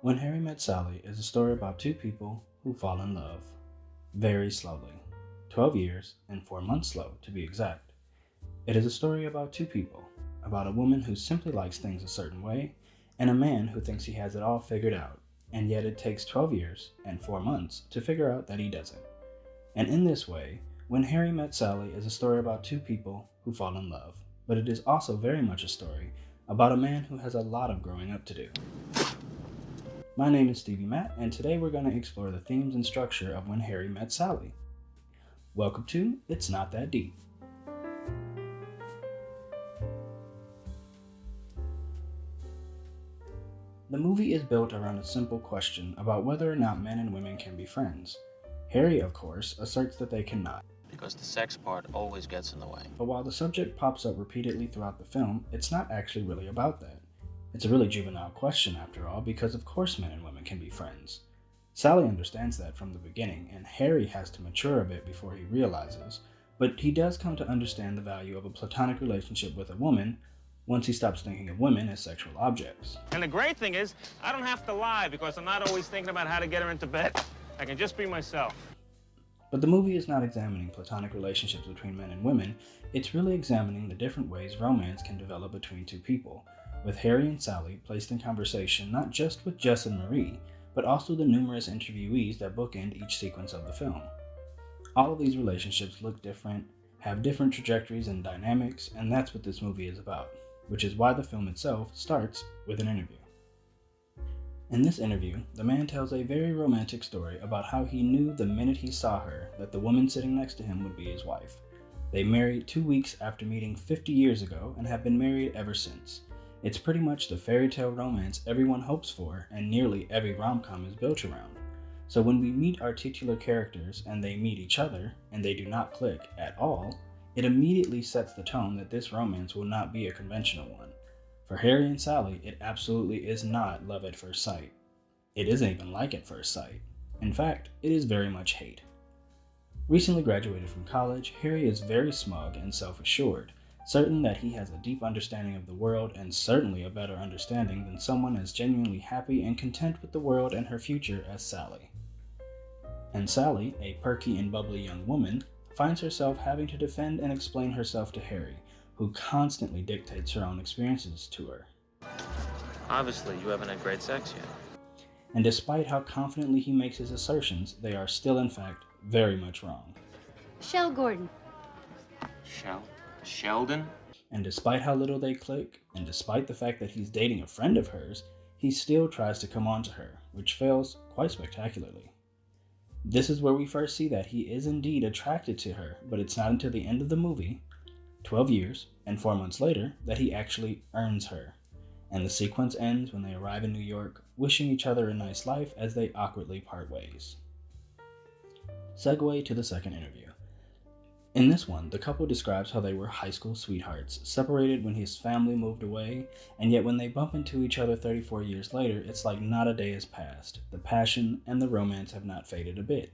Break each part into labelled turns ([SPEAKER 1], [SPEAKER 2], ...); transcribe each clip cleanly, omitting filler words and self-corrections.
[SPEAKER 1] When Harry Met Sally is a story about two people who fall in love very slowly, 12 years and 4 months slow to be exact. It is a story about two people, about a woman who simply likes things a certain way, and a man who thinks he has it all figured out, and yet it takes 12 years and 4 months to figure out that he doesn't. And in this way, When Harry Met Sally is a story about two people who fall in love, but it is also very much a story about a man who has a lot of growing up to do. My name is Stevie Matt, and today we're going to explore the themes and structure of When Harry Met Sally. Welcome to It's Not That Deep. The movie is built around a simple question about whether or not men and women can be friends. Harry, of course, asserts that they cannot.
[SPEAKER 2] Because the sex part always gets in the way.
[SPEAKER 1] But while the subject pops up repeatedly throughout the film, it's not actually really about that. It's a really juvenile question after all, because of course men and women can be friends. Sally understands that from the beginning, and Harry has to mature a bit before he realizes, but he does come to understand the value of a platonic relationship with a woman once he stops thinking of women as sexual objects.
[SPEAKER 3] And the great thing is, I don't have to lie because I'm not always thinking about how to get her into bed. I can just be myself.
[SPEAKER 1] But the movie is not examining platonic relationships between men and women, it's really examining the different ways romance can develop between two people, with Harry and Sally placed in conversation not just with Jess and Marie, but also the numerous interviewees that bookend each sequence of the film. All of these relationships look different, have different trajectories and dynamics, and that's what this movie is about, which is why the film itself starts with an interview. In this interview, the man tells a very romantic story about how he knew the minute he saw her that the woman sitting next to him would be his wife. They married 2 weeks after meeting 50 years ago and have been married ever since. It's pretty much the fairy tale romance everyone hopes for and nearly every rom-com is built around. So when we meet our titular characters and they meet each other and they do not click at all, it immediately sets the tone that this romance will not be a conventional one. For Harry and Sally, it absolutely is not love at first sight. It isn't even like at first sight. In fact, it is very much hate. Recently graduated from college, Harry is very smug and self-assured, certain that he has a deep understanding of the world and certainly a better understanding than someone as genuinely happy and content with the world and her future as Sally. And Sally, a perky and bubbly young woman, finds herself having to defend and explain herself to Harry, who constantly dictates her own experiences to her.
[SPEAKER 2] Obviously, you haven't had great sex yet.
[SPEAKER 1] And despite how confidently he makes his assertions, they are still in fact very much wrong.
[SPEAKER 4] Shell Gordon.
[SPEAKER 2] Sheldon?
[SPEAKER 1] And despite how little they click, and despite the fact that he's dating a friend of hers, he still tries to come on to her, which fails quite spectacularly. This is where we first see that he is indeed attracted to her, but it's not until the end of the movie, 12 years and 4 months later, that he actually earns her. And the sequence ends when they arrive in New York, wishing each other a nice life as they awkwardly part ways. Segue to the second interview. In this one, the couple describes how they were high school sweethearts, separated when his family moved away, and yet when they bump into each other 34 years later, it's like not a day has passed. The passion and the romance have not faded a bit.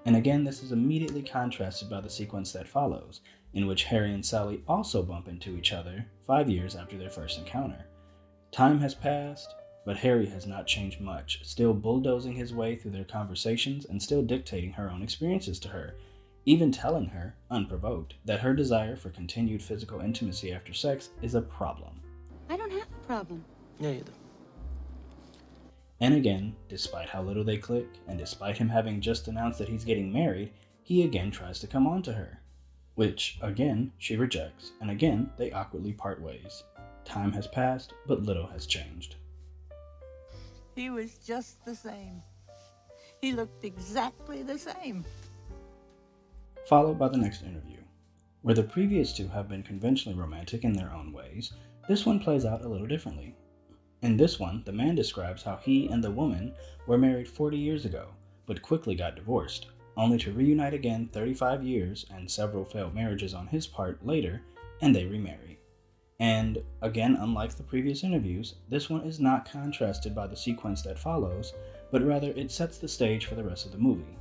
[SPEAKER 1] And again, this is immediately contrasted by the sequence that follows, in which Harry and Sally also bump into each other 5 years after their first encounter. Time has passed, but Harry has not changed much, still bulldozing his way through their conversations and still dictating her own experiences to her, even telling her, unprovoked, that her desire for continued physical intimacy after sex is a problem.
[SPEAKER 4] I don't have a problem.
[SPEAKER 2] Yeah, you do.
[SPEAKER 1] And again, despite how little they click, and despite him having just announced that he's getting married, he again tries to come on to her, which, again, she rejects, and again, they awkwardly part ways. Time has passed, but little has changed.
[SPEAKER 5] He was just the same. He looked exactly the same.
[SPEAKER 1] Followed by the next interview. Where the previous two have been conventionally romantic in their own ways, this one plays out a little differently. In this one, the man describes how he and the woman were married 40 years ago, but quickly got divorced, only to reunite again 35 years and several failed marriages on his part later, and they remarry. And again, unlike the previous interviews, this one is not contrasted by the sequence that follows, but rather it sets the stage for the rest of the movie.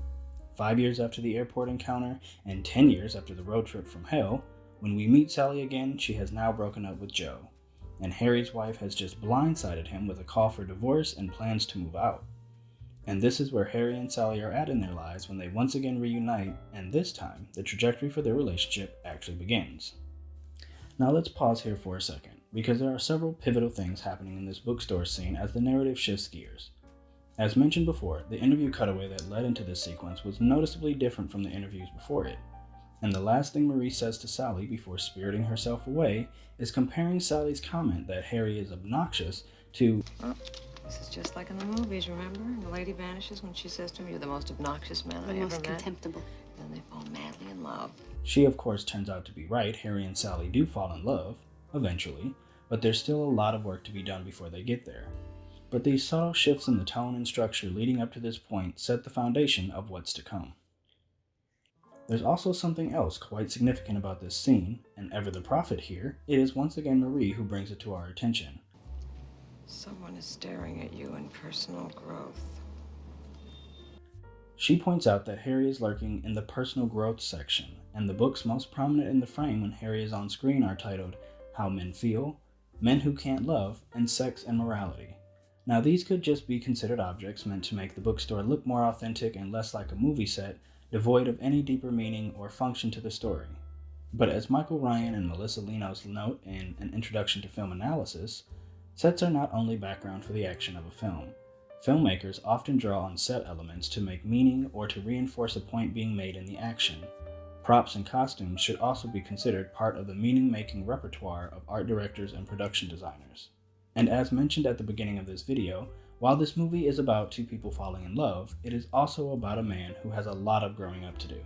[SPEAKER 1] 5 years after the airport encounter, and 10 years after the road trip from hell, when we meet Sally again, she has now broken up with Joe. and Harry's wife has just blindsided him with a call for divorce and plans to move out. And this is where Harry and Sally are at in their lives when they once again reunite, and this time, the trajectory for their relationship actually begins. Now let's pause here for a second, because there are several pivotal things happening in this bookstore scene as the narrative shifts gears. As mentioned before, the interview cutaway that led into this sequence was noticeably different from the interviews before it. And the last thing Marie says to Sally before spiriting herself away is comparing Sally's comment that Harry is obnoxious to,
[SPEAKER 6] This is just like in the movies, remember? The lady vanishes when she says to him, "You're the most obnoxious man I ever
[SPEAKER 4] Almost
[SPEAKER 6] met."
[SPEAKER 4] contemptible.
[SPEAKER 6] Then they fall madly in love.
[SPEAKER 1] She of course turns out to be right. Harry and Sally do fall in love, eventually, but there's still a lot of work to be done before they get there. But these subtle shifts in the tone and structure leading up to this point set the foundation of what's to come. There's also something else quite significant about this scene, and ever the prophet here, it is once again Marie who brings it to our attention.
[SPEAKER 6] Someone is staring at you in personal growth.
[SPEAKER 1] She points out that Harry is lurking in the personal growth section, and the books most prominent in the frame when Harry is on screen are titled How Men Feel, Men Who Can't Love, and Sex and Morality. Now these could just be considered objects meant to make the bookstore look more authentic and less like a movie set, devoid of any deeper meaning or function to the story. But as Michael Ryan and Melissa Leno's note in An Introduction to Film Analysis, sets are not only background for the action of a film. Filmmakers often draw on set elements to make meaning or to reinforce a point being made in the action. Props and costumes should also be considered part of the meaning-making repertoire of art directors and production designers. And as mentioned at the beginning of this video, while this movie is about two people falling in love, it is also about a man who has a lot of growing up to do.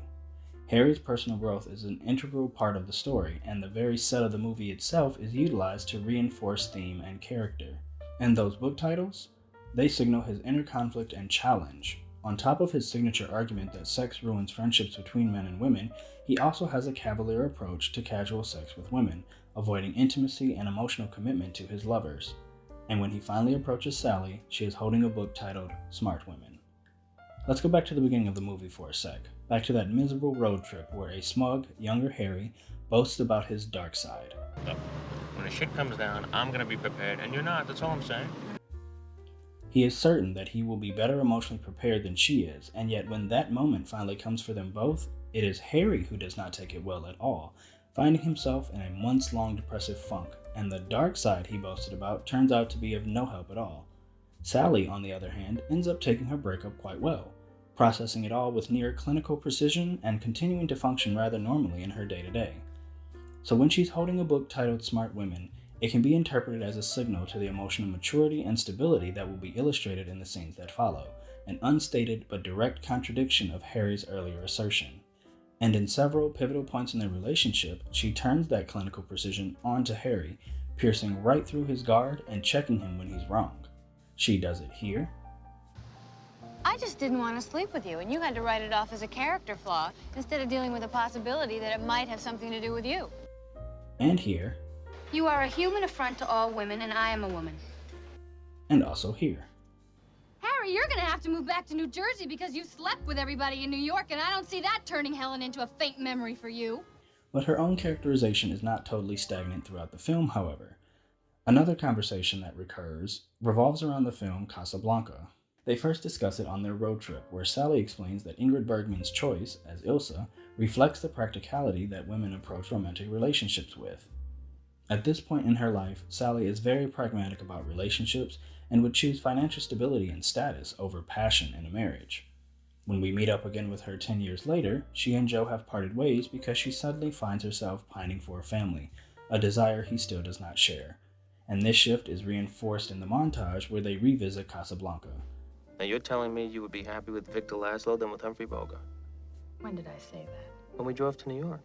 [SPEAKER 1] Harry's personal growth is an integral part of the story, and the very set of the movie itself is utilized to reinforce theme and character. And those book titles? They signal his inner conflict and challenge. On top of his signature argument that sex ruins friendships between men and women, he also has a cavalier approach to casual sex with women, avoiding intimacy and emotional commitment to his lovers. And when he finally approaches Sally, she is holding a book titled Smart Women. Let's go back to the beginning of the movie for a sec, back to that miserable road trip where a smug, younger Harry boasts about his dark side.
[SPEAKER 2] Look, when the shit comes down, I'm gonna be prepared, and you're not, that's all I'm saying.
[SPEAKER 1] He is certain that he will be better emotionally prepared than she is, and yet when that moment finally comes for them both, it is Harry who does not take it well at all, finding himself in a months-long depressive funk, and the dark side he boasted about turns out to be of no help at all. Sally, on the other hand, ends up taking her breakup quite well, processing it all with near clinical precision and continuing to function rather normally in her day-to-day. So when she's holding a book titled Smart Women, it can be interpreted as a signal to the emotional maturity and stability that will be illustrated in the scenes that follow, an unstated but direct contradiction of Harry's earlier assertion. And in several pivotal points in their relationship, she turns that clinical precision onto Harry, piercing right through his guard and checking him when he's wrong. She does it here.
[SPEAKER 4] I just didn't want to sleep with you, and you had to write it off as a character flaw instead of dealing with the possibility that it might have something to do with you.
[SPEAKER 1] And here.
[SPEAKER 4] You are a human affront to all women, and I am a woman.
[SPEAKER 1] And also here.
[SPEAKER 7] Harry, you're gonna have to move back to New Jersey because you slept with everybody in New York, and I don't see that turning Helen into a faint memory for you.
[SPEAKER 1] But her own characterization is not totally stagnant throughout the film, however. Another conversation that recurs revolves around the film Casablanca. They first discuss it on their road trip, where Sally explains that Ingrid Bergman's choice, as Ilsa, reflects the practicality that women approach romantic relationships with. At this point in her life, Sally is very pragmatic about relationships and would choose financial stability and status over passion in a marriage. When we meet up again with her 10 years later, she and Joe have parted ways because she suddenly finds herself pining for a family, a desire he still does not share. And this shift is reinforced in the montage where they revisit Casablanca.
[SPEAKER 2] Now you're telling me you would be happy with Victor Laszlo than with Humphrey Bogart?
[SPEAKER 6] When did I say that?
[SPEAKER 2] When we drove to New York.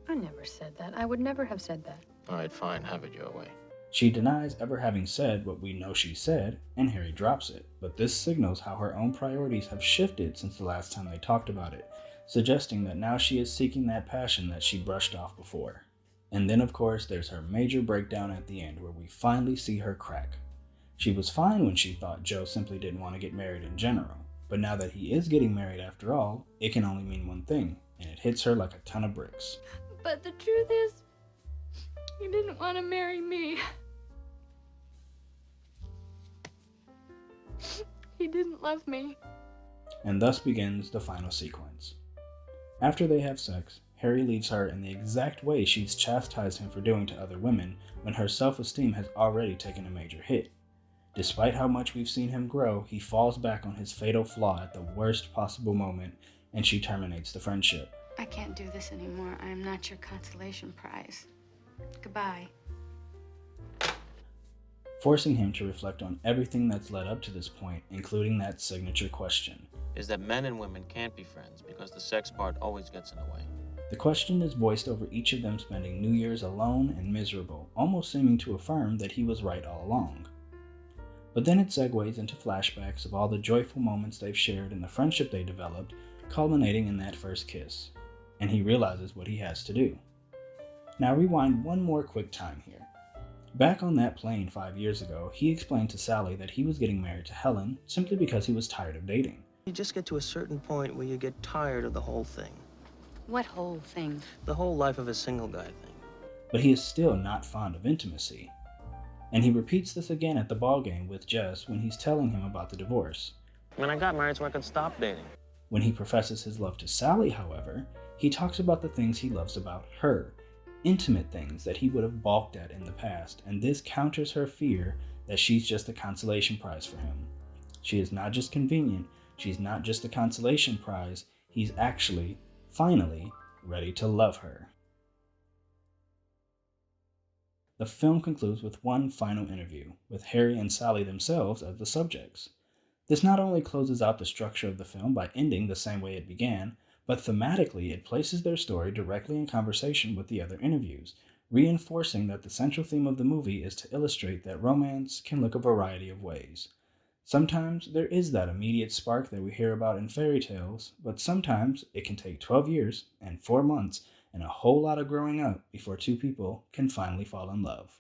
[SPEAKER 6] I never said that. I would never have said that.
[SPEAKER 2] All right, fine, have it your way.
[SPEAKER 1] She denies ever having said what we know she said, and Harry drops it, but this signals how her own priorities have shifted since the last time they talked about it, suggesting that now she is seeking that passion that she brushed off before. And then of course there's her major breakdown at the end where we finally see her crack. She was fine when she thought Joe simply didn't want to get married in general, but now that he is getting married after all, it can only mean one thing, and it hits her like a ton of bricks.
[SPEAKER 7] But the truth is, He didn't want to marry me. He didn't love me.
[SPEAKER 1] And thus begins the final sequence. After they have sex, Harry leaves her in the exact way she's chastised him for doing to other women when her self-esteem has already taken a major hit. Despite how much we've seen him grow, he falls back on his fatal flaw at the worst possible moment, and she terminates the friendship.
[SPEAKER 4] I can't do this anymore. I am not your consolation prize. Goodbye.
[SPEAKER 1] Forcing him to reflect on everything that's led up to this point, including that signature question.
[SPEAKER 2] Is that men and women can't be friends because the sex part always gets in the way.
[SPEAKER 1] The question is voiced over each of them spending New Year's alone and miserable, almost seeming to affirm that he was right all along. But then it segues into flashbacks of all the joyful moments they've shared and the friendship they developed, culminating in that first kiss. And he realizes what he has to do. Now rewind one more quick time here. Back on that plane 5 years ago, he explained to Sally that he was getting married to Helen simply because he was tired of dating.
[SPEAKER 8] You just get to a certain point where you get tired of the whole thing.
[SPEAKER 4] What whole thing?
[SPEAKER 8] The whole life of a single guy thing.
[SPEAKER 1] But he is still not fond of intimacy. And he repeats this again at the ball game with Jess when he's telling him about the divorce.
[SPEAKER 3] I mean, I got married so I could stop dating.
[SPEAKER 1] When he professes his love to Sally, however, he talks about the things he loves about her, intimate things that he would have balked at in the past, and this counters her fear that she's just a consolation prize for him. She is not just convenient, she's not just a consolation prize, he's actually, finally, ready to love her. The film concludes with one final interview, with Harry and Sally themselves as the subjects. This not only closes out the structure of the film by ending the same way it began, but thematically it places their story directly in conversation with the other interviews, reinforcing that the central theme of the movie is to illustrate that romance can look a variety of ways. Sometimes there is that immediate spark that we hear about in fairy tales, but sometimes it can take 12 years and 4 months and a whole lot of growing up before two people can finally fall in love.